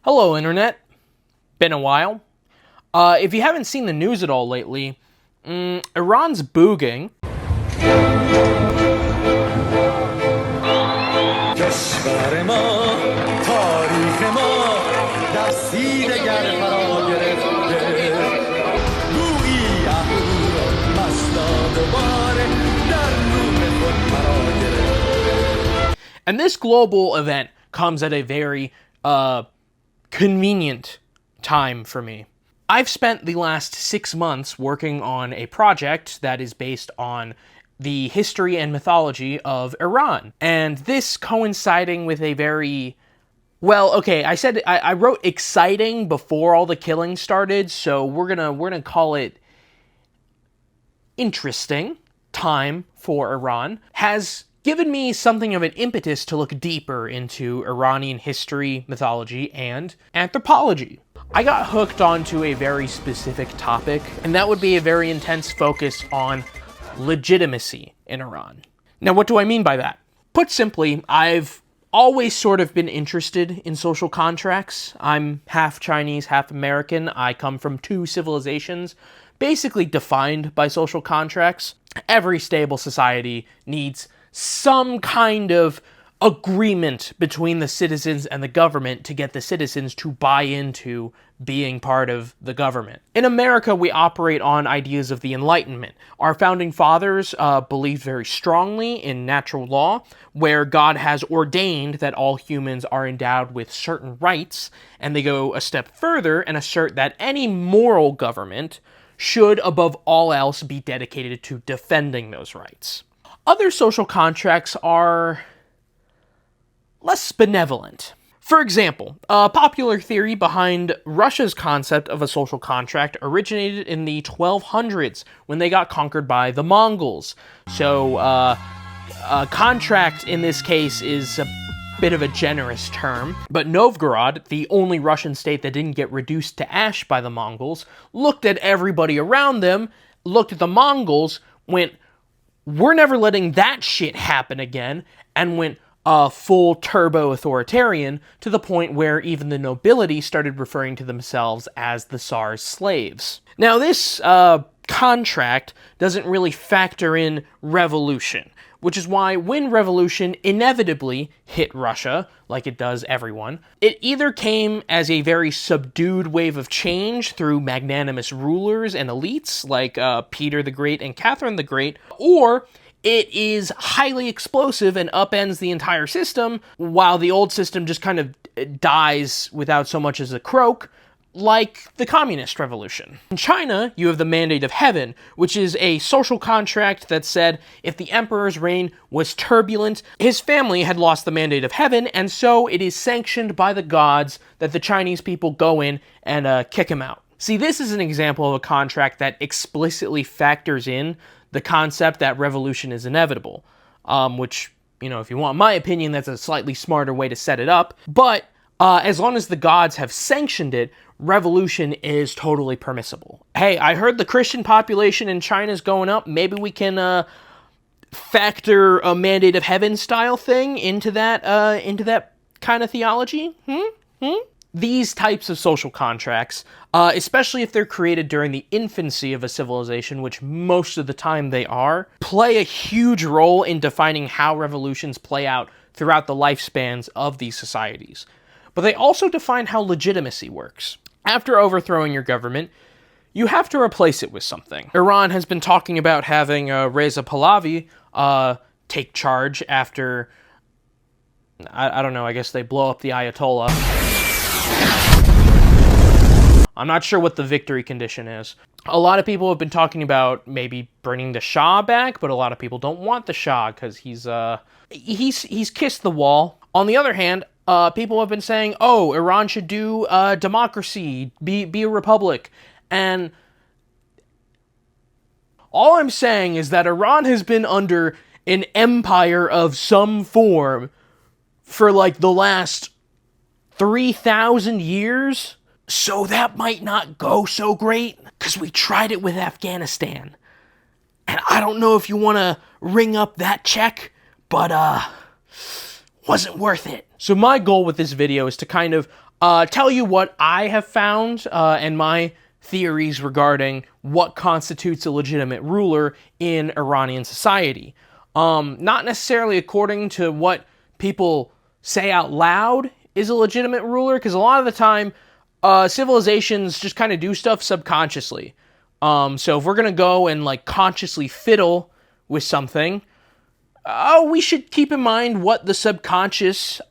Hello, Internet. Been a while. If you haven't seen the news at all lately, Iran's booging. And this global event comes at a very, convenient time for me. I've spent the last 6 months working on a project that is based on the history and mythology of Iran. And this coinciding with a very... Well, okay, I wrote exciting before all the killing started, so we're gonna call it interesting time for Iran, has given me something of an impetus to look deeper into Iranian history, mythology, and anthropology. I got hooked onto a very specific topic, and that would be a very intense focus on legitimacy in Iran. Now, what do I mean by that? Put simply, I've always sort of been interested in social contracts. I'm half Chinese, half American. I come from two civilizations, basically defined by social contracts. Every stable society needs some kind of agreement between the citizens and the government to get the citizens to buy into being part of the government. In America, we operate on ideas of the Enlightenment. Our founding fathers believed very strongly in natural law, where God has ordained that all humans are endowed with certain rights, and they go a step further and assert that any moral government should, above all else, be dedicated to defending those rights. Other social contracts are less benevolent. For example, a popular theory behind Russia's concept of a social contract originated in the 1200s when they got conquered by the Mongols. So, a contract in this case is a bit of a generous term, but Novgorod, the only Russian state that didn't get reduced to ash by the Mongols, looked at everybody around them, looked at the Mongols, went, "We're never letting that shit happen again," and went full turbo authoritarian to the point where even the nobility started referring to themselves as the Tsar's slaves. Now, this contract doesn't really factor in revolution, which is why when revolution inevitably hit Russia, like it does everyone, it either came as a very subdued wave of change through magnanimous rulers and elites like Peter the Great and Catherine the Great, or it is highly explosive and upends the entire system, while the old system just kind of dies without so much as a croak, like the Communist Revolution. In China, you have the Mandate of Heaven, which is a social contract that said if the emperor's reign was turbulent, his family had lost the Mandate of Heaven, and so it is sanctioned by the gods that the Chinese people go in and kick him out. See, this is an example of a contract that explicitly factors in the concept that revolution is inevitable, which, you know, if you want my opinion, that's a slightly smarter way to set it up, but as long as the gods have sanctioned it, revolution is totally permissible. Hey, I heard the Christian population in China is going up. Maybe we can factor a Mandate of Heaven style thing into that kind of theology. These types of social contracts, especially if they're created during the infancy of a civilization, which most of the time they are, play a huge role in defining how revolutions play out throughout the lifespans of these societies. But they also define how legitimacy works. After overthrowing your government, you have to replace it with something. Iran has been talking about having Reza Pahlavi take charge after, I don't know, I guess they blow up the Ayatollah. I'm not sure what the victory condition is. A lot of people have been talking about maybe bringing the Shah back, but a lot of people don't want the Shah because he's kissed the wall. On the other hand, people have been saying, oh, Iran should do democracy, be a republic. And all I'm saying is that Iran has been under an empire of some form for like the last 3,000 years. So that might not go so great, because we tried it with Afghanistan. And I don't know if you want to ring up that check, but wasn't worth it. So my goal with this video is to kind of tell you what I have found and my theories regarding what constitutes a legitimate ruler in Iranian society. Not necessarily according to what people say out loud is a legitimate ruler, because a lot of the time, civilizations just kind of do stuff subconsciously. So if we're gonna go and like consciously fiddle with something, we should keep in mind what the subconscious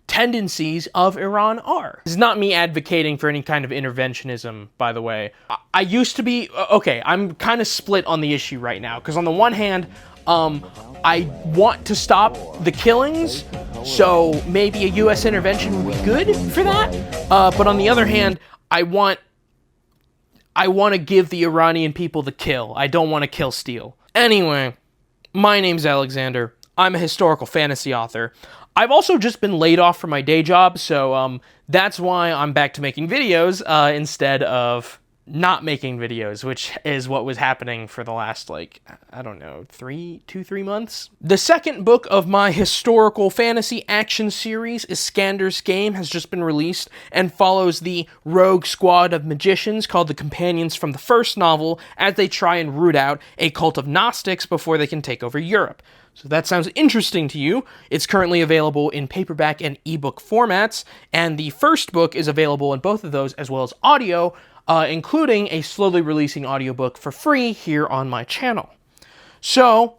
tendencies of Iran are. This is not me advocating for any kind of interventionism, by the way. I used to be, okay, I'm kind of split on the issue right now, because on the one hand, I want to stop the killings, so maybe a US intervention would be good for that, but on the other hand, I want to give the Iranian people the kill. I don't want to kill steal. Anyway, my name's Alexander. I'm a historical fantasy author. I've also just been laid off from my day job, so that's why I'm back to making videos instead of not making videos, which is what was happening for the last, like, I don't know, 3 months? The second book of my historical fantasy action series, Iskander's Game, has just been released and follows the rogue squad of magicians called the Companions from the first novel as they try and root out a cult of Gnostics before they can take over Europe. So if that sounds interesting to you, it's currently available in paperback and ebook formats, and the first book is available in both of those as well as audio, including a slowly releasing audiobook for free here on my channel. So,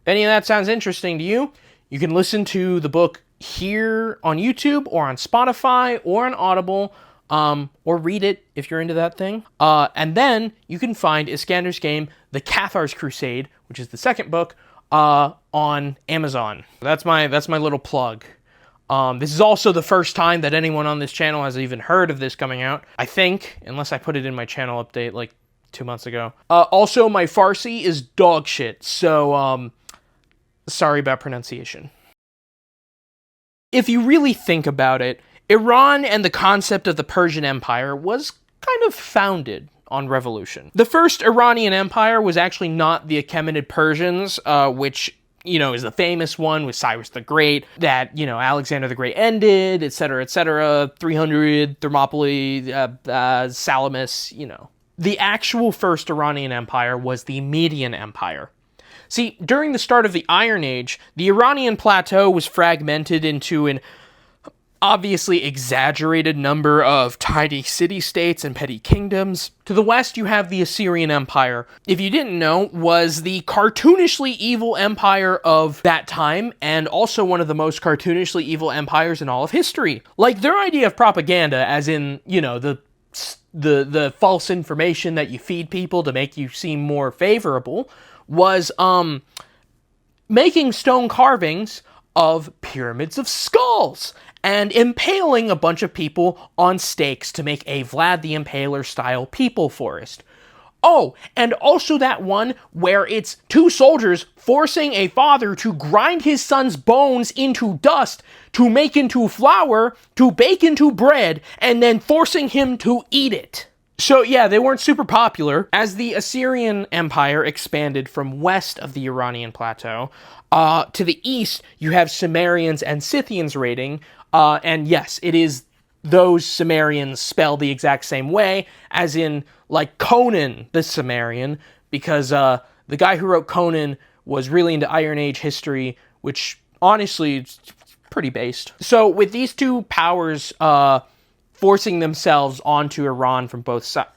if any of that sounds interesting to you, you can listen to the book here on YouTube or on Spotify or on Audible, or read it if you're into that thing. And then you can find Iskander's Game, The Cathar's Crusade, which is the second book, on Amazon. That's my little plug. This is also the first time that anyone on this channel has even heard of this coming out, I think, unless I put it in my channel update like 2 months ago. Also, my Farsi is dog shit, so, sorry about pronunciation. If you really think about it, Iran and the concept of the Persian Empire was kind of founded on revolution. The first Iranian empire was actually not the Achaemenid Persians, which, you know, is the famous one with Cyrus the Great, that, you know, Alexander the Great ended, etc., 300, Thermopylae, Salamis, you know. The actual first Iranian empire was the Median Empire. See, during the start of the Iron Age, the Iranian plateau was fragmented into an obviously exaggerated number of tiny city-states and petty kingdoms. To the west, you have the Assyrian Empire. If you didn't know, was the cartoonishly evil empire of that time, and also one of the most cartoonishly evil empires in all of history. Like, their idea of propaganda, as in, you know, the false information that you feed people to make you seem more favorable, was, making stone carvings of pyramids of skulls, and impaling a bunch of people on stakes to make a Vlad the Impaler-style people forest. Oh, and also that one where it's two soldiers forcing a father to grind his son's bones into dust to make into flour, to bake into bread, and then forcing him to eat it. So yeah, they weren't super popular. As the Assyrian Empire expanded from west of the Iranian plateau, to the east, you have Sumerians and Scythians raiding, and yes, it is those Sumerians spelled the exact same way, as in, like, Conan the Sumerian, because the guy who wrote Conan was really into Iron Age history, which, honestly, is pretty based. So, with these two powers forcing themselves onto Iran from both sides.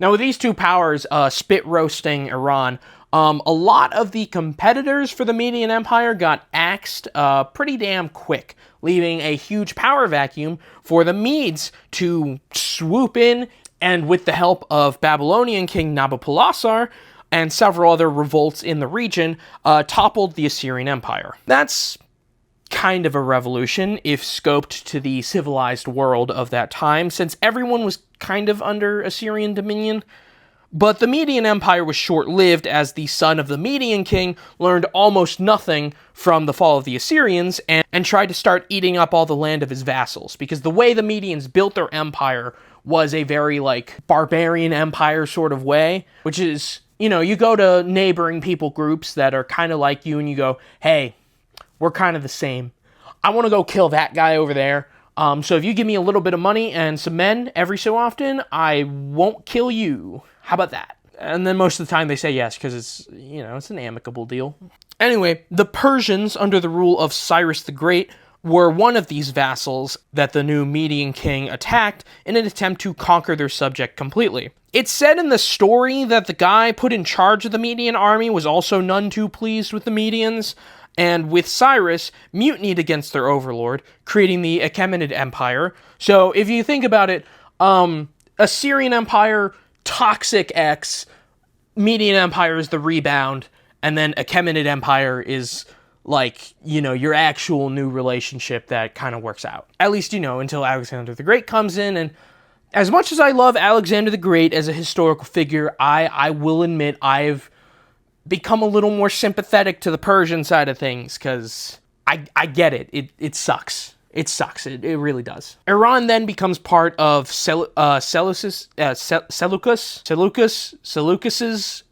Now, with these two powers spit-roasting Iran, a lot of the competitors for the Median Empire got axed pretty damn quick, leaving a huge power vacuum for the Medes to swoop in, and with the help of Babylonian king Nabopolassar and several other revolts in the region, toppled the Assyrian Empire. That's kind of a revolution if scoped to the civilized world of that time, since everyone was kind of under Assyrian dominion. But the Median Empire was short-lived, as the son of the Median king learned almost nothing from the fall of the Assyrians and tried to start eating up all the land of his vassals, because the way the Medians built their empire was a very, like, barbarian empire sort of way, which is, you know, you go to neighboring people groups that are kind of like you and you go, hey, we're kind of the same. I want to go kill that guy over there. So if you give me a little bit of money and some men every so often, I won't kill you. How about that? And then most of the time they say yes, because it's, it's an amicable deal. Anyway, the Persians, under the rule of Cyrus the Great, were one of these vassals that the new Median king attacked in an attempt to conquer their subject completely. It's said in the story that the guy put in charge of the Median army was also none too pleased with the Medians, and with Cyrus, mutinied against their overlord, creating the Achaemenid Empire. So if you think about it, Assyrian Empire, Toxic X, Median Empire is the rebound, and then Achaemenid Empire is like, your actual new relationship that kind of works out. At least, until Alexander the Great comes in. And as much as I love Alexander the Great as a historical figure, I will admit I've become a little more sympathetic to the Persian side of things, because I get it. It sucks. It sucks. It really does. Iran then becomes part of Seleucus's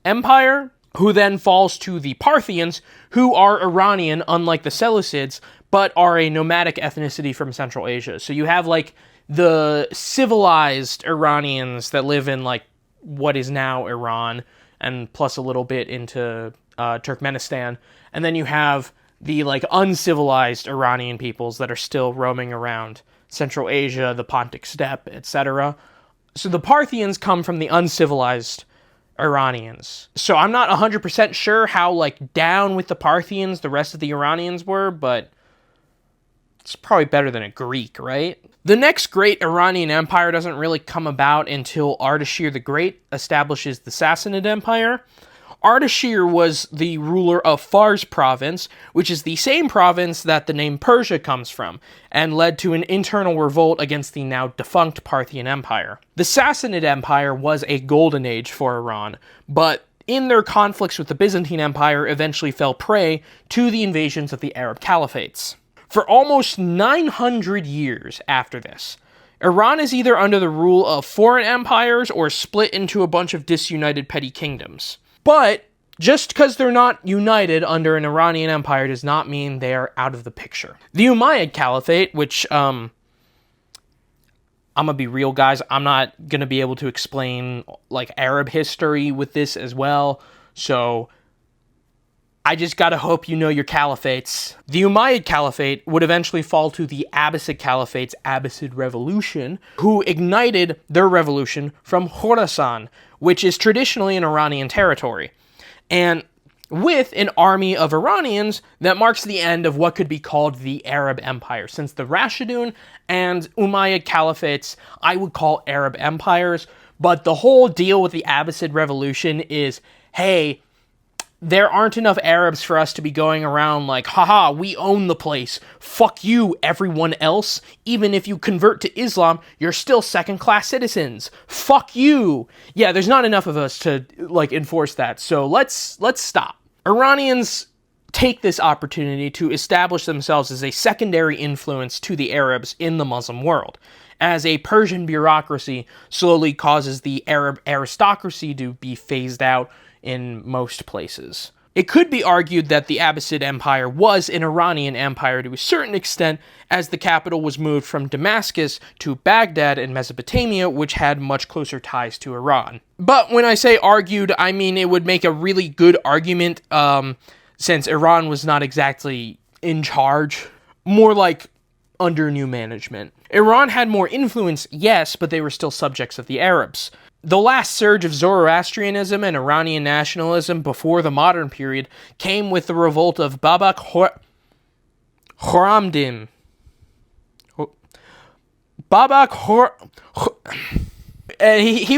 empire, who then falls to the Parthians, who are Iranian, unlike the Seleucids, but are a nomadic ethnicity from Central Asia. So you have, like, the civilized Iranians that live in, like, what is now Iran, and plus a little bit into Turkmenistan. And then you have the, like, uncivilized Iranian peoples that are still roaming around Central Asia, the Pontic Steppe, etc. So the Parthians come from the uncivilized Iranians. So I'm not 100% sure how, like, down with the Parthians the rest of the Iranians were, but it's probably better than a Greek, right? The next great Iranian empire doesn't really come about until Ardashir the Great establishes the Sassanid Empire. Ardashir was the ruler of Fars province, which is the same province that the name Persia comes from, and led to an internal revolt against the now defunct Parthian Empire. The Sassanid Empire was a golden age for Iran, but in their conflicts with the Byzantine Empire eventually fell prey to the invasions of the Arab caliphates. For almost 900 years after this, Iran is either under the rule of foreign empires or split into a bunch of disunited petty kingdoms. But just because they're not united under an Iranian empire does not mean they are out of the picture. The Umayyad Caliphate, which, I'm gonna be real, guys, I'm not gonna be able to explain, like, Arab history with this as well, so I just gotta hope you know your caliphates. The Umayyad Caliphate would eventually fall to the Abbasid Caliphate's Abbasid Revolution, who ignited their revolution from Khorasan, which is traditionally an Iranian territory, and with an army of Iranians that marks the end of what could be called the Arab Empire, since the Rashidun and Umayyad Caliphates I would call Arab empires, but the whole deal with the Abbasid Revolution is, hey, there aren't enough Arabs for us to be going around like, haha, we own the place. Fuck you, everyone else. Even if you convert to Islam, you're still second-class citizens. Fuck you. Yeah, there's not enough of us to, like, enforce that, so let's stop. Iranians take this opportunity to establish themselves as a secondary influence to the Arabs in the Muslim world, as a Persian bureaucracy slowly causes the Arab aristocracy to be phased out in most places. It could be argued that the Abbasid Empire was an Iranian empire to a certain extent, as the capital was moved from Damascus to Baghdad in Mesopotamia, which had much closer ties to Iran. But when I say argued, I mean it would make a really good argument, since Iran was not exactly in charge, more like under new management. Iran had more influence, yes, but they were still subjects of the Arabs. The last surge of Zoroastrianism and Iranian nationalism before the modern period came with the revolt of Babak Khorramdin.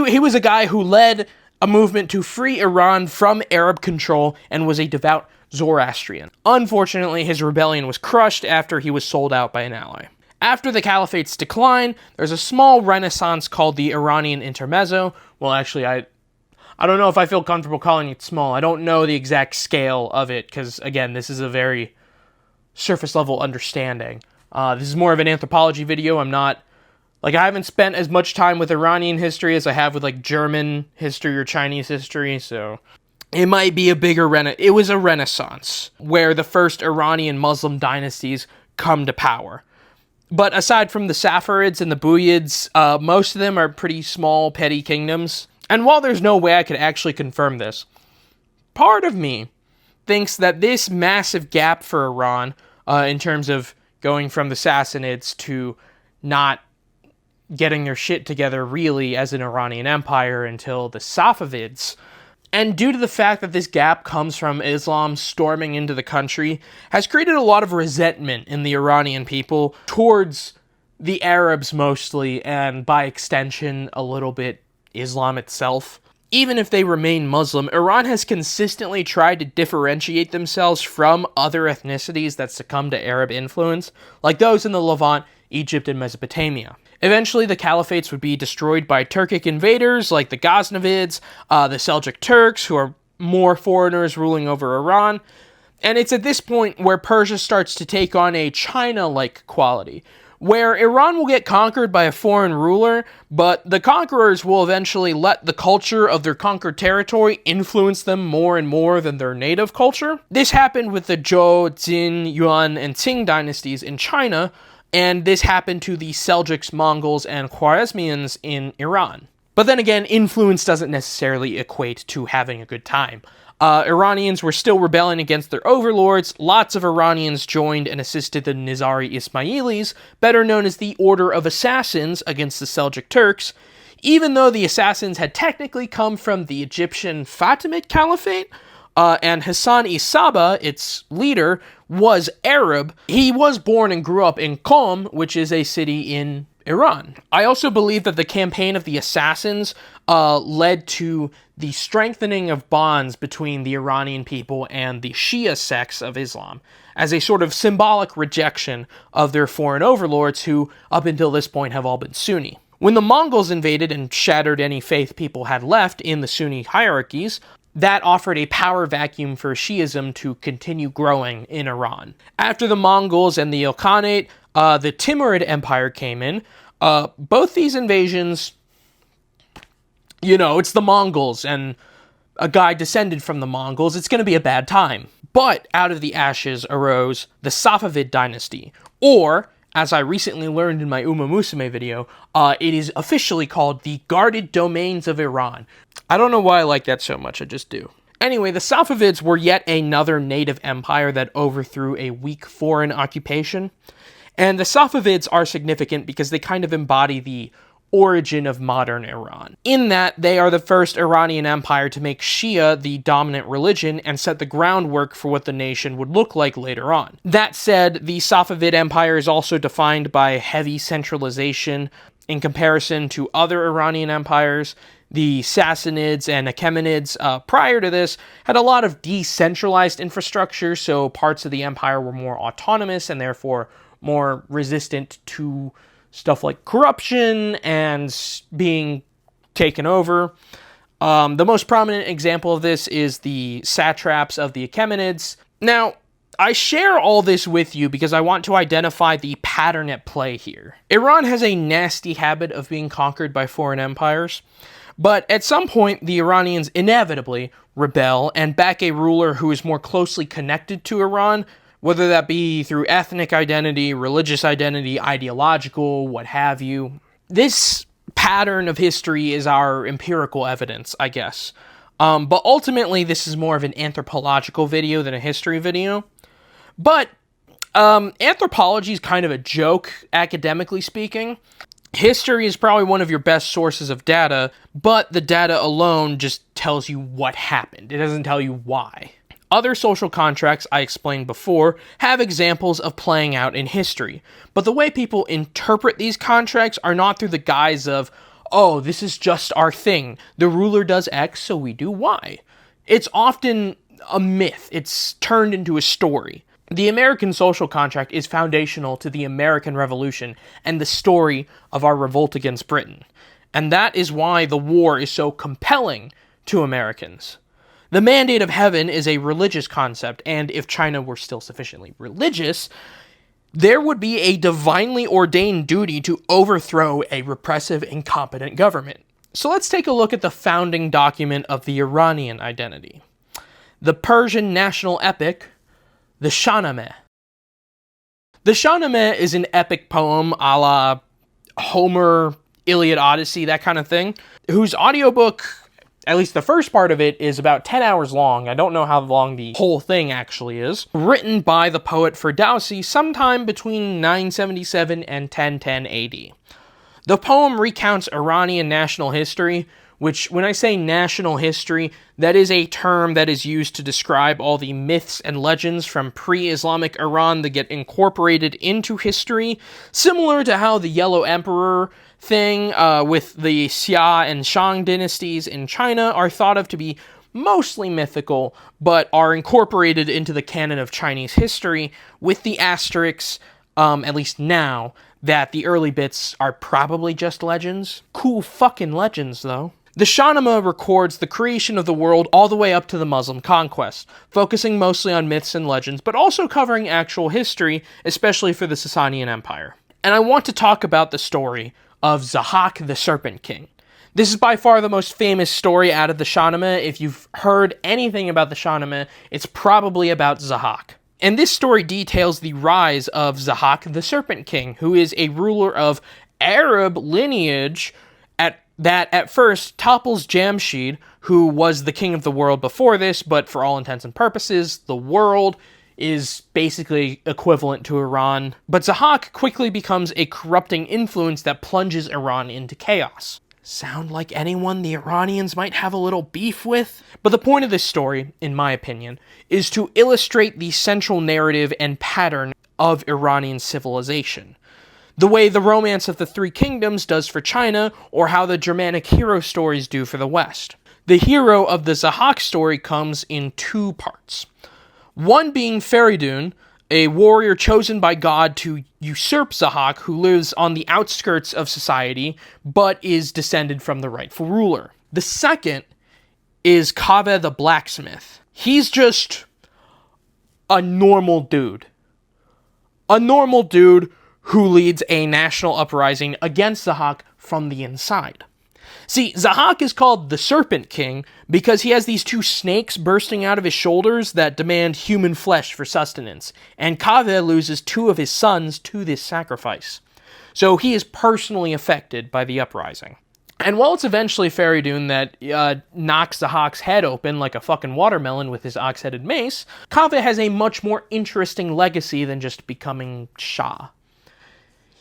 He was a guy who led a movement to free Iran from Arab control and was a devout Zoroastrian. Unfortunately, his rebellion was crushed after he was sold out by an ally. After the caliphate's decline, there's a small renaissance called the Iranian Intermezzo. Well, actually, I don't know if I feel comfortable calling it small. I don't know the exact scale of it, because, again, this is a very surface-level understanding. This is more of an anthropology video. I haven't spent as much time with Iranian history as I have with, like, German history or Chinese history, so it might be a bigger it was a renaissance, where the first Iranian Muslim dynasties come to power. But aside from the Saffarids and the Buyids, most of them are pretty small, petty kingdoms. And while there's no way I could actually confirm this, part of me thinks that this massive gap for Iran, in terms of going from the Sassanids to not getting their shit together really as an Iranian empire until the Safavids, and due to the fact that this gap comes from Islam storming into the country, has created a lot of resentment in the Iranian people towards the Arabs mostly, and by extension, a little bit Islam itself. Even if they remain Muslim, Iran has consistently tried to differentiate themselves from other ethnicities that succumb to Arab influence, like those in the Levant, Egypt, and Mesopotamia. Eventually, the caliphates would be destroyed by Turkic invaders like the Ghaznavids, the Seljuk Turks, who are more foreigners ruling over Iran. And it's at this point where Persia starts to take on a China-like quality, where Iran will get conquered by a foreign ruler, but the conquerors will eventually let the culture of their conquered territory influence them more and more than their native culture. This happened with the Zhou, Jin, Yuan, and Qing dynasties in China, and this happened to the Seljuks, Mongols, and Khwarezmians in Iran. But then again, influence doesn't necessarily equate to having a good time. Iranians were still rebelling against their overlords. Lots of Iranians joined and assisted the Nizari Ismailis, better known as the Order of Assassins, against the Seljuk Turks, even though the assassins had technically come from the Egyptian Fatimid Caliphate, and Hassan-i Saba, its leader, was Arab. He was born and grew up in Qom, which is a city in Iran. I also believe that the campaign of the assassins led to the strengthening of bonds between the Iranian people and the Shia sects of Islam, as a sort of symbolic rejection of their foreign overlords who, up until this point, have all been Sunni. When the Mongols invaded and shattered any faith people had left in the Sunni hierarchies, that offered a power vacuum for Shi'ism to continue growing in Iran. After the Mongols and the Ilkhanate, the Timurid Empire came in. Both these invasions, it's the Mongols, and a guy descended from the Mongols. It's going to be a bad time. But out of the ashes arose the Safavid dynasty, or, as I recently learned in my Musume video, it is officially called the Guarded Domains of Iran. I don't know why I like that so much, I just do. Anyway, the Safavids were yet another native empire that overthrew a weak foreign occupation. And the Safavids are significant because they kind of embody the origin of modern Iran, in that they are the first Iranian empire to make Shia the dominant religion and set the groundwork for what the nation would look like later on. That said, the Safavid Empire is also defined by heavy centralization in comparison to other Iranian empires. The Sassanids and Achaemenids, prior to this, had a lot of decentralized infrastructure, so parts of the empire were more autonomous and therefore more resistant to stuff like corruption and being taken over. The most prominent example of this is the satraps of the Achaemenids. Now, I share all this with you because I want to identify the pattern at play here. Iran has a nasty habit of being conquered by foreign empires, but at some point the Iranians inevitably rebel and back a ruler who is more closely connected to Iran, whether that be through ethnic identity, religious identity, ideological, what have you. This pattern of history is our empirical evidence, I guess. But ultimately, this is more of an anthropological video than a history video. But anthropology is kind of a joke, academically speaking. History is probably one of your best sources of data, but the data alone just tells you what happened. It doesn't tell you why. Other social contracts I explained before have examples of playing out in history, but the way people interpret these contracts are not through the guise of, oh, this is just our thing. The ruler does X, so we do Y. It's often a myth. It's turned into a story. The American social contract is foundational to the American Revolution and the story of our revolt against Britain. And that is why the war is so compelling to Americans. The mandate of heaven is a religious concept, and if China were still sufficiently religious, there would be a divinely ordained duty to overthrow a repressive, incompetent government. So let's take a look at the founding document of the Iranian identity. The Persian national epic, the Shahnameh. The Shahnameh is an epic poem a la Homer, Iliad, Odyssey, that kind of thing, whose audiobook, at least the first part of it, is about 10 hours long. I don't know how long the whole thing actually is. Written by the poet Ferdowsi sometime between 977 and 1010 AD. The poem recounts Iranian national history, which, when I say national history, that is a term that is used to describe all the myths and legends from pre-Islamic Iran that get incorporated into history, similar to how the Yellow Emperor thing with the Xia and Shang dynasties in China are thought of to be mostly mythical, but are incorporated into the canon of Chinese history, with the asterisks, at least now, that the early bits are probably just legends. Cool fucking legends, though. The Shahnameh records the creation of the world all the way up to the Muslim conquest, focusing mostly on myths and legends, but also covering actual history, especially for the Sasanian Empire. And I want to talk about the story of Zahak the Serpent King. This is by far the most famous story out of the Shahnameh. If you've heard anything about the Shahnameh, it's probably about Zahak. And this story details the rise of Zahak the Serpent King, who is a ruler of Arab lineage that at first topples Jamshid, who was the king of the world before this, but for all intents and purposes, the world is basically equivalent to Iran. But Zahak quickly becomes a corrupting influence that plunges Iran into chaos. Sound like anyone the Iranians might have a little beef with? But the point of this story, in my opinion, is to illustrate the central narrative and pattern of Iranian civilization. The way the Romance of the Three Kingdoms does for China, or how the Germanic hero stories do for the West. The hero of the Zahak story comes in two parts. One being Feridun, a warrior chosen by God to usurp Zahak, who lives on the outskirts of society, but is descended from the rightful ruler. The second is Kaveh the blacksmith. He's just a normal dude. A normal dude who leads a national uprising against Zahak from the inside. See, Zahak is called the Serpent King because he has these two snakes bursting out of his shoulders that demand human flesh for sustenance, and Kaveh loses two of his sons to this sacrifice. So he is personally affected by the uprising. And while it's eventually Feridun that knocks Zahak's head open like a fucking watermelon with his ox-headed mace, Kaveh has a much more interesting legacy than just becoming Shah.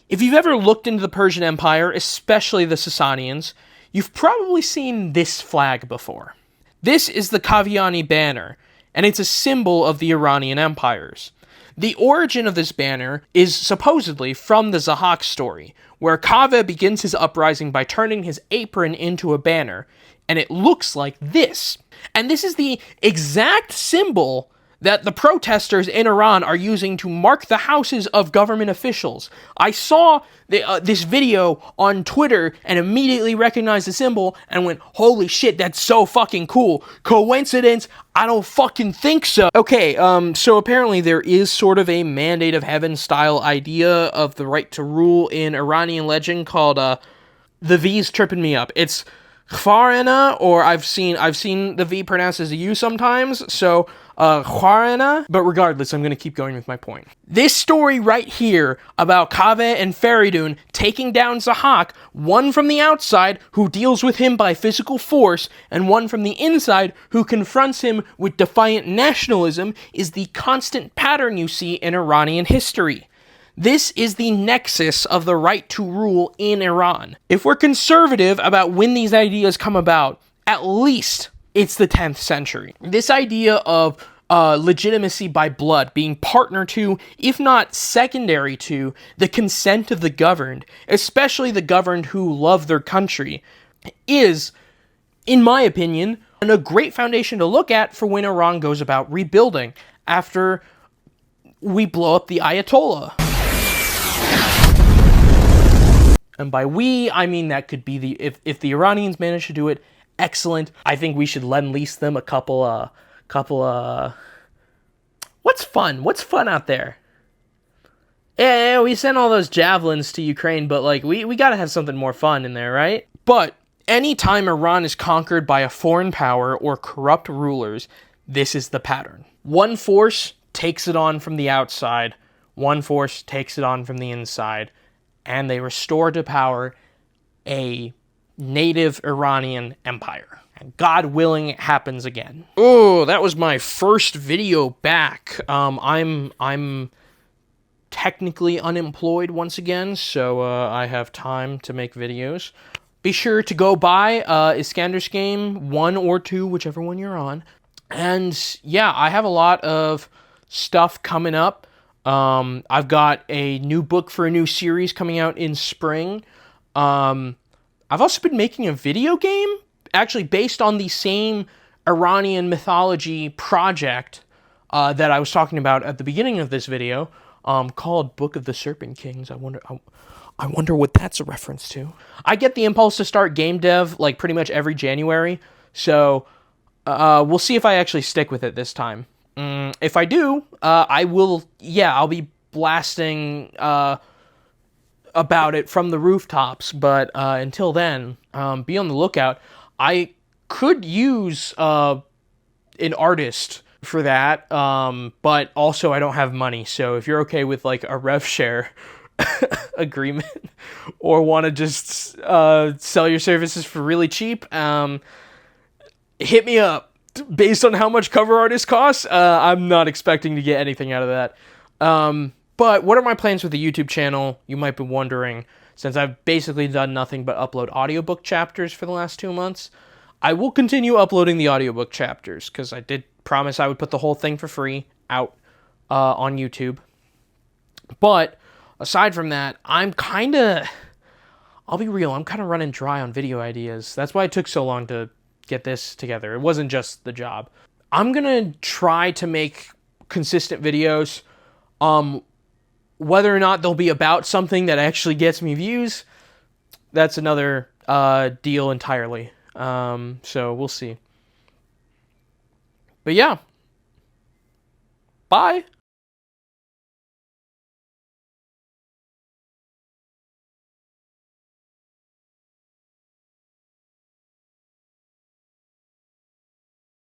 If you've ever looked into the Persian Empire, especially the Sasanians, you've probably seen this flag before. This is the Kaviani banner, and it's a symbol of the Iranian empires. The origin of this banner is supposedly from the Zahak story, where Kaveh begins his uprising by turning his apron into a banner, and it looks like this. And this is the exact symbol that the protesters in Iran are using to mark the houses of government officials. I saw this video on Twitter and immediately recognized the symbol and went, holy shit, that's so fucking cool. Coincidence? I don't fucking think so. Okay, so apparently there is sort of a Mandate of Heaven style idea of the right to rule in Iranian legend called, the V's tripping me up. It's Khwarena, or I've seen the V pronounced as a U sometimes, so Khwarena, but regardless, I'm going to keep going with my point. This story right here about Kaveh and Feridun taking down Zahak, one from the outside who deals with him by physical force, and one from the inside who confronts him with defiant nationalism, is the constant pattern you see in Iranian history. This is the nexus of the right to rule in Iran. If we're conservative about when these ideas come about, at least it's the 10th century. This idea of legitimacy by blood being partner to, if not secondary to, the consent of the governed, especially the governed who love their country, is, in my opinion, a great foundation to look at for when Iran goes about rebuilding after we blow up the Ayatollah. And by we, I mean that could be if the Iranians manage to do it, excellent. I think we should lend lease them a couple what's fun? What's fun out there? Yeah, we sent all those javelins to Ukraine, but like we gotta have something more fun in there, right? But anytime Iran is conquered by a foreign power or corrupt rulers, this is the pattern. One force takes it on from the outside, one force takes it on from the inside, and they restore to power a native Iranian empire. And God willing, it happens again. Oh, that was my first video back. I'm technically unemployed once again, so I have time to make videos. Be sure to go buy Iskander's Game 1 or 2, whichever one you're on. And yeah, I have a lot of stuff coming up. I've got a new book for a new series coming out in spring. I've also been making a video game, actually based on the same Iranian mythology project that I was talking about at the beginning of this video, called Book of the Serpent Kings. I wonder what that's a reference to. I get the impulse to start game dev like pretty much every January, so we'll see if I actually stick with it this time. If I do, I'll be blasting about it from the rooftops, but until then, be on the lookout. I could use an artist for that, but also I don't have money, so if you're okay with like a rev share agreement or want to just sell your services for really cheap, hit me up. Based on how much cover artist costs, I'm not expecting to get anything out of that. But what are my plans with the YouTube channel? You might be wondering, since I've basically done nothing but upload audiobook chapters for the last 2 months. I will continue uploading the audiobook chapters, because I did promise I would put the whole thing for free out on YouTube. But aside from that, I'll be real, I'm kind of running dry on video ideas. That's why it took so long to get this together. It wasn't just the job. I'm gonna try to make consistent videos. Whether or not they'll be about something that actually gets me views, that's another deal entirely. So we'll see. But yeah. Bye.